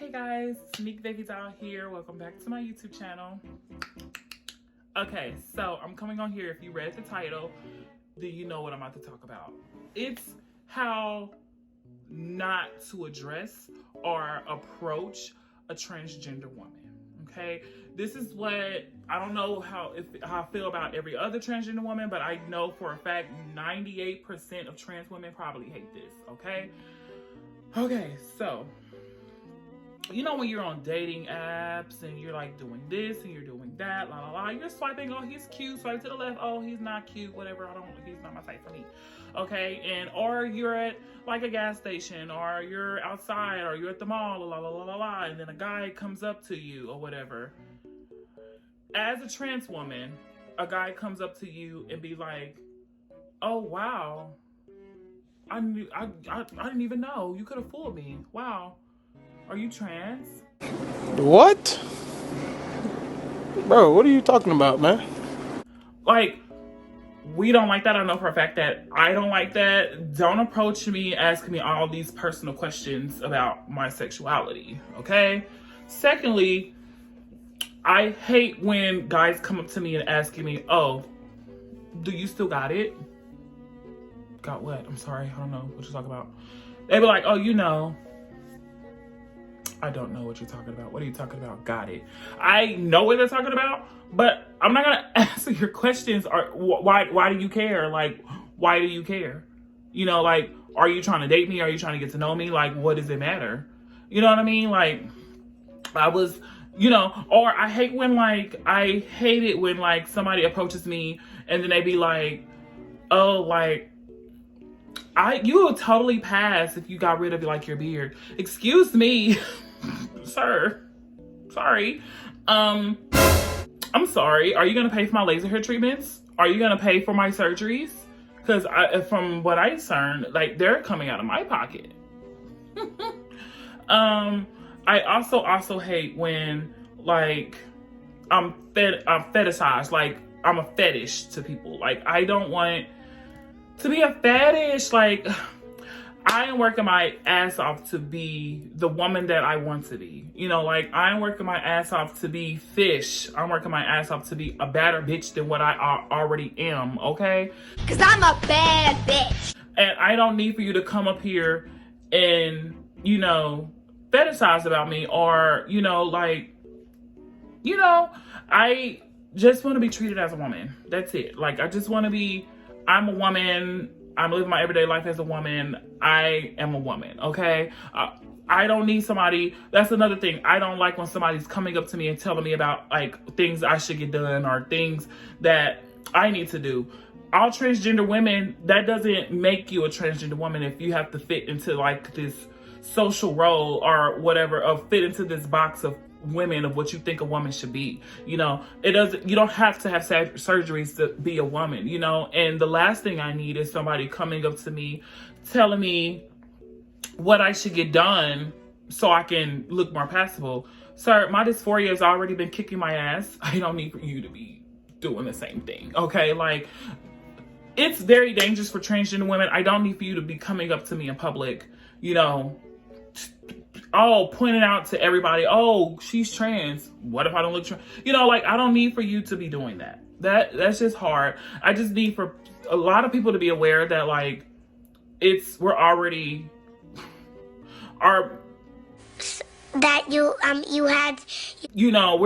Hey guys, Sneak Babydolls here. Welcome back to my YouTube channel. Okay, so I'm coming on here. If you read the title, then you know what I'm about to talk about. It's how not to address or approach a transgender woman. Okay, this is what I don't know how I feel about every other transgender woman, but I know for a fact 98% of trans women probably hate this. Okay, so you know when you're on dating apps and you're like doing this and you're doing that, la la la, you're swiping, oh he's cute, swipe to the left, oh he's not cute, whatever, he's not my type for me. Okay, and or you're at like a gas station, or you're outside, or you're at the mall, la la la la la, and then a guy comes up to you or whatever. As a trans woman, a guy comes up to you and be like, oh wow, I didn't even know, you could have fooled me, wow. Are you trans? What? Bro, what are you talking about, man? Like, we don't like that. I know for a fact that I don't like that. Don't approach me asking me all these personal questions about my sexuality, okay? Secondly, I hate when guys come up to me and asking me, oh, do you still got it? Got what? I'm sorry, I don't know what you're talking about. They be like, oh, you know, I don't know what you're talking about. What are you talking about? Got it. I know what they're talking about, but I'm not gonna answer your questions. Or why do you care? Like, why do you care? You know, like, are you trying to date me? Are you trying to get to know me? Like, what does it matter? You know what I mean? Like, I was, you know, or I hate it when like somebody approaches me and then they be like, oh, like, you would totally pass if you got rid of like your beard. Excuse me. Sir, sorry. I'm sorry. Are you gonna pay for my laser hair treatments? Are you gonna pay for my surgeries? Because from what I discern, like they're coming out of my pocket. I also hate when like I'm fetishized. Like I'm a fetish to people. Like I don't want to be a fetish. Like I am working my ass off to be the woman that I want to be. You know, like I'm working my ass off to be fish. I'm working my ass off to be a badder bitch than what I already am, okay? Cause I'm a bad bitch. And I don't need for you to come up here and, you know, fetishize about me or, you know, like, you know, I just want to be treated as a woman. That's it. Like, I just want to be, I'm a woman. I'm living my everyday life as a woman. I am a woman, okay? I don't need somebody. That's another thing. I don't like when somebody's coming up to me and telling me about like things I should get done or things that I need to do. All transgender women, that doesn't make you a transgender woman if you have to fit into like this social role or whatever, or fit into this box of women of what you think a woman should be. You know, you don't have to have surgeries to be a woman, you know. And the last thing I need is somebody coming up to me telling me what I should get done so I can look more passable. Sir, my dysphoria has already been kicking my ass. I don't need for you to be doing the same thing, okay? Like, it's very dangerous for transgender women. I don't need for you to be coming up to me in public, you know, pointing out to everybody, oh, she's trans. What if I don't look trans? You know, like, I don't need for you to be doing that. That's just hard. I just need for a lot of people to be aware that, like, we're already, we're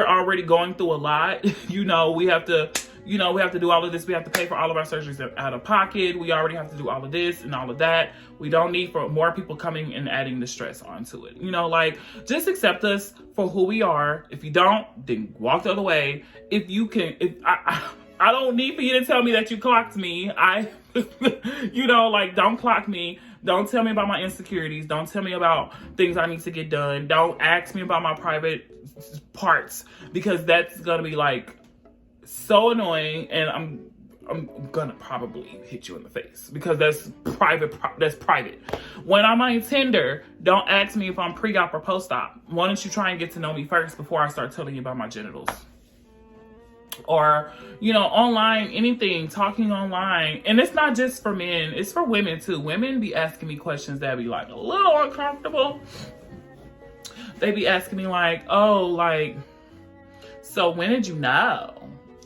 already going through a lot. You know, we have to do all of this. We have to pay for all of our surgeries out of pocket. We already have to do all of this and all of that. We don't need for more people coming and adding the stress onto it. You know, like, just accept us for who we are. If you don't, then walk the other way. If you can, I don't need for you to tell me that you clocked me. You know, like, don't clock me. Don't tell me about my insecurities. Don't tell me about things I need to get done. Don't ask me about my private parts, because that's gonna be like so annoying, and I'm gonna probably hit you in the face because that's private. That's private. When I'm on Tinder, don't ask me if I'm pre-op or post-op. Why don't you try and get to know me first before I start telling you about my genitals? Or, you know, online, anything, talking online. And it's not just for men, it's for women too. Women be asking me questions that be like a little uncomfortable. they be asking me like, oh, like, so when did you know?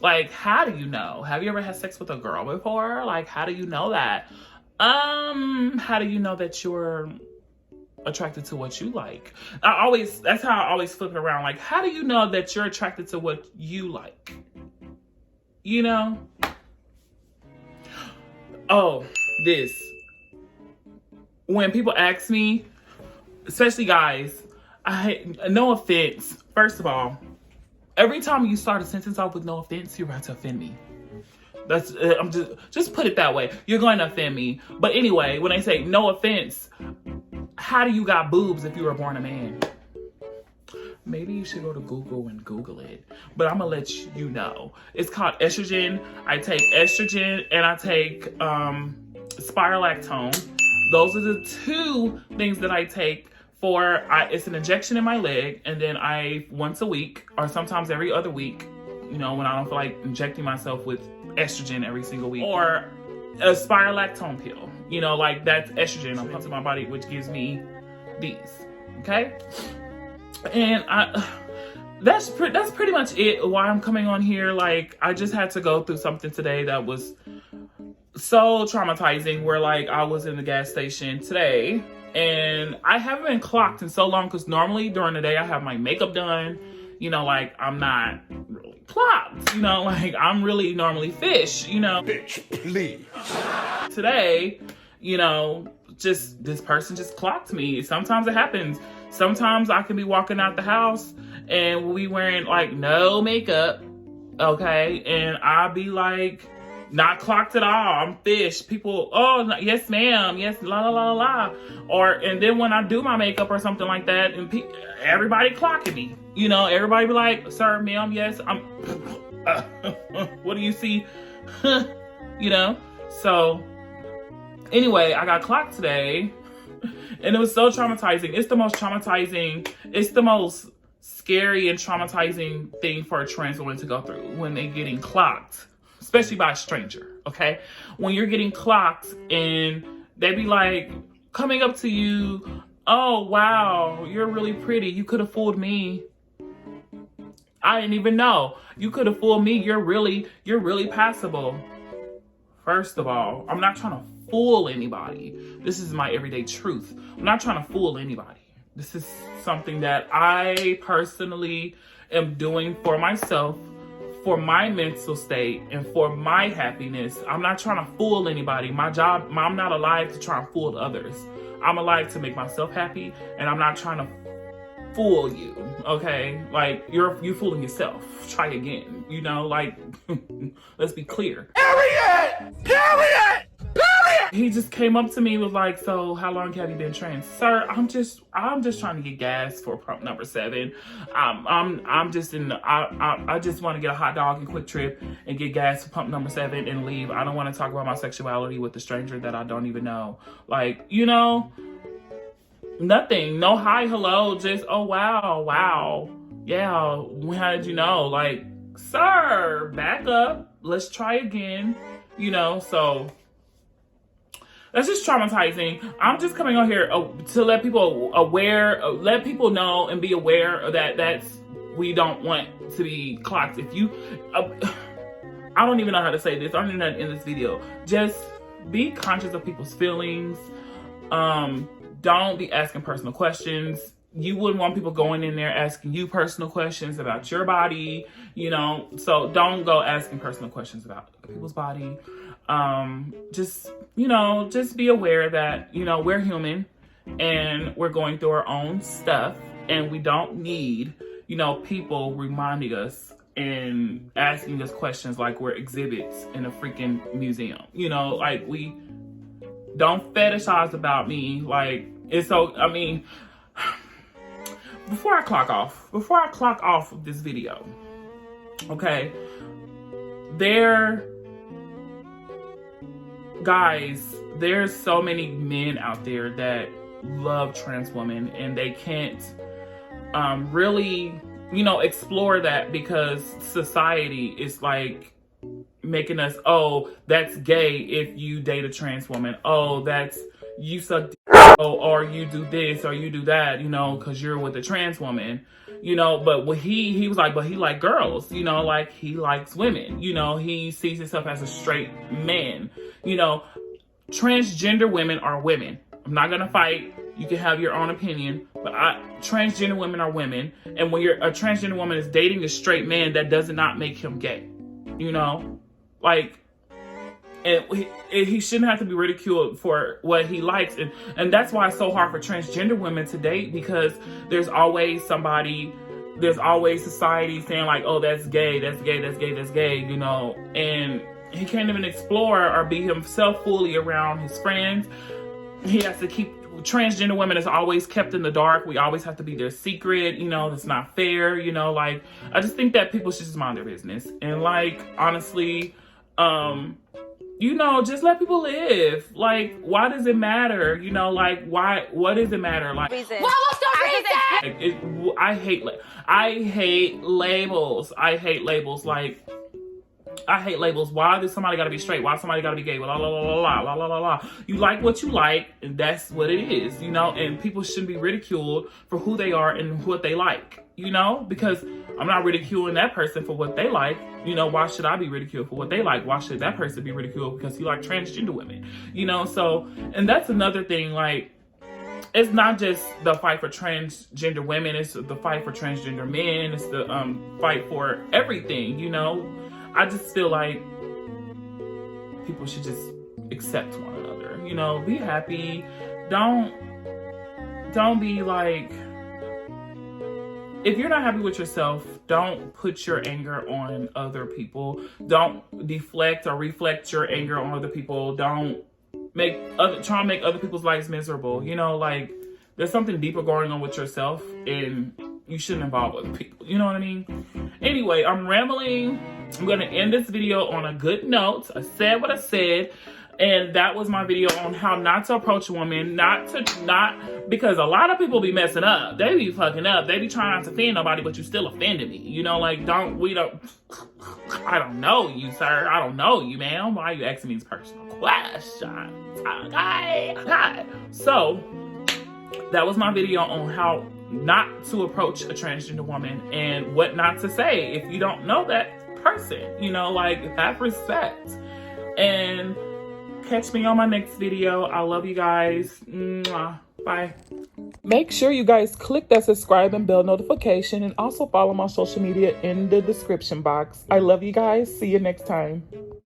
Like, how do you know? Have you ever had sex with a girl before? Like, how do you know that? How do you know that you're attracted to what you like? That's how I always flip it around. Like, how do you know that you're attracted to what you like? You know? Oh, this. When people ask me, especially guys, no offense. First of all, every time you start a sentence off with no offense, you're about to offend me. That's I'm just put it that way. You're going to offend me. But anyway, when I say no offense, how do you got boobs if you were born a man? Maybe you should go to Google and Google it. But I'm gonna let you know. It's called estrogen. I take estrogen and I take spirolactone. Those are the two things that I take for, it's an injection in my leg, and then once a week, or sometimes every other week, you know, when I don't feel like injecting myself with estrogen every single week, or a spirolactone pill, you know, like that's estrogen I'm pumping my body, which gives me these, okay? And that's pretty much it, why I'm coming on here. Like, I just had to go through something today that was so traumatizing, where like I was in the gas station today and I haven't been clocked in so long, because normally during the day I have my makeup done, you know, like I'm not really clocked, you know, like I'm really normally fish, you know. Bitch, please. Today, you know, just this person just clocked me. Sometimes it happens. Sometimes I can be walking out the house and we wearing like no makeup, okay, and I'll be like, not clocked at all. I'm fish. People, oh, yes, ma'am. Yes, la, la, la, la. And then when I do my makeup or something like that, and everybody clocking me. You know, everybody be like, sir, ma'am, yes, I'm, what do you see? You know? So, anyway, I got clocked today, and it was so traumatizing. It's the most scary and traumatizing thing for a trans woman to go through when they're getting clocked. Especially by a stranger, okay? When you're getting clocked and they be like coming up to you, oh, wow, you're really pretty. You could have fooled me. I didn't even know. You could have fooled me. You're really passable. First of all, I'm not trying to fool anybody. This is my everyday truth. I'm not trying to fool anybody. This is something that I personally am doing for myself, for my mental state, and for my happiness. I'm not trying to fool anybody. My job, I'm not alive to try and fool others. I'm alive to make myself happy, and I'm not trying to fool you, okay? Like, you're fooling yourself. Try again, you know? Like, let's be clear. Period! He just came up to me and was like, so how long have you been trans? Sir, I'm just trying to get gas for pump number 7. I just want to get a hot dog and quick trip and get gas for pump number 7 and leave. I don't want to talk about my sexuality with a stranger that I don't even know. Like, you know, nothing. No hi, hello, just, oh, wow. Yeah, how did you know? Like, sir, back up. Let's try again. You know, so that's just traumatizing. I'm just coming on here to let people let people know and be aware that we don't want to be clocked. If you, I don't even know how to say this. I don't even know in this video. Just be conscious of people's feelings. Don't be asking personal questions. You wouldn't want people going in there asking you personal questions about your body, you know, so don't go asking personal questions about people's body. Just, you know, just be aware that, you know, we're human and we're going through our own stuff, and we don't need, you know, people reminding us and asking us questions like we're exhibits in a freaking museum, you know, like we don't fetishize about me. Like, it's so, I mean, before I clock off of this video, okay, there's so many men out there that love trans women, and they can't really, you know, explore that because society is like making us, oh, that's gay if you date a trans woman. Oh, that's, you suck or you do this or you do that, you know, because you're with a trans woman, you know. But what he was like, but he like girls, you know, like he likes women, you know, he sees himself as a straight man, you know. Transgender women are women. I'm not gonna fight. You can have your own opinion, but transgender women are women. And when a transgender woman is dating a straight man, that does not make him gay, you know, like. And he shouldn't have to be ridiculed for what he likes. And that's why it's so hard for transgender women to date, because there's always society saying like, oh, that's gay, that's gay, that's gay, that's gay, you know. And he can't even explore or be himself fully around his friends. He has to keep, transgender women is always kept in the dark. We always have to be their secret, you know. That's not fair, you know. Like, I just think that people should just mind their business. And like, honestly, you know, just let people live. Like, why does it matter? You know, like, what does it matter? Like, What was the reason? I hate labels. I hate labels. Like, I hate labels. Why does somebody gotta be straight? Why somebody gotta be gay? La la la la la la la la la. You like what you like, and that's what it is, you know. And people shouldn't be ridiculed for who they are and what they like, you know. Because I'm not ridiculing that person for what they like. You know, why should I be ridiculed for what they like? Why should that person be ridiculed because he like transgender women? You know, so, and that's another thing, like, it's not just the fight for transgender women, it's the fight for transgender men, it's the fight for everything, you know. I just feel like people should just accept one another, you know, be happy. Don't be like, if you're not happy with yourself, don't put your anger on other people. Don't deflect or reflect your anger on other people. Don't try to make other people's lives miserable. You know, like, there's something deeper going on with yourself, and you shouldn't involve other people. You know what I mean? Anyway, I'm rambling. I'm going to end this video on a good note. I said what I said. And that was my video on how not to approach a woman, because a lot of people be messing up. They be fucking up. They be trying not to offend nobody, but you still offended me. You know, like, I don't know you, sir. I don't know you, man. Why are you asking me these personal questions? Okay. So, that was my video on how not to approach a transgender woman and what not to say if you don't know that person. You know, like, have respect. And catch me on my next video. I love you guys. Mwah. Bye. Make sure you guys click that subscribe and bell notification, and also follow my social media in the description box. I love you guys. See you next time.